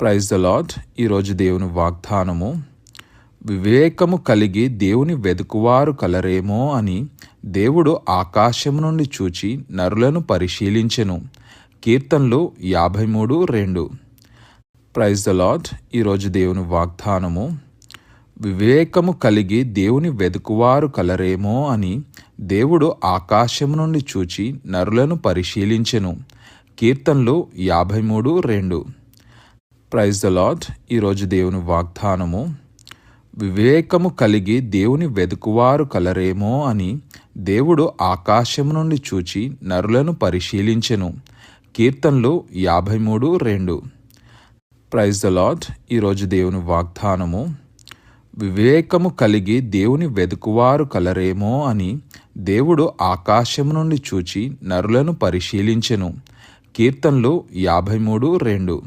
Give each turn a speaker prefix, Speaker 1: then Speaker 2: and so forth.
Speaker 1: Praise the Lord. ఈరోజు దేవుని వాగ్దానము, వివేకము కలిగి దేవుని వెదుకువారు కలరేమో అని దేవుడు ఆకాశం నుండి చూచి నరులను పరిశీలించెను. కీర్తనలు 53:2. Praise the Lord. ఈరోజు దేవుని వాగ్దానము, వివేకము కలిగి దేవుని వెదుకువారు కలరేమో అని దేవుడు ఆకాశం నుండి చూచి నరులను పరిశీలించెను. కీర్తనలు 53:2. Praise the Lord. ఈరోజు దేవుని వాగ్దానము, వివేకము కలిగి దేవుని వెదుకువారు కలరేమో అని దేవుడు ఆకాశం నుండి చూచి నరులను పరిశీలించెను. కీర్తనలు 53:2. Praise the Lord. ఈరోజు దేవుని వాగ్దానము, వివేకము కలిగి దేవుని వెదుకువారు కలరేమో అని దేవుడు ఆకాశం నుండి చూచి నరులను పరిశీలించెను. కీర్తనలు 53:2.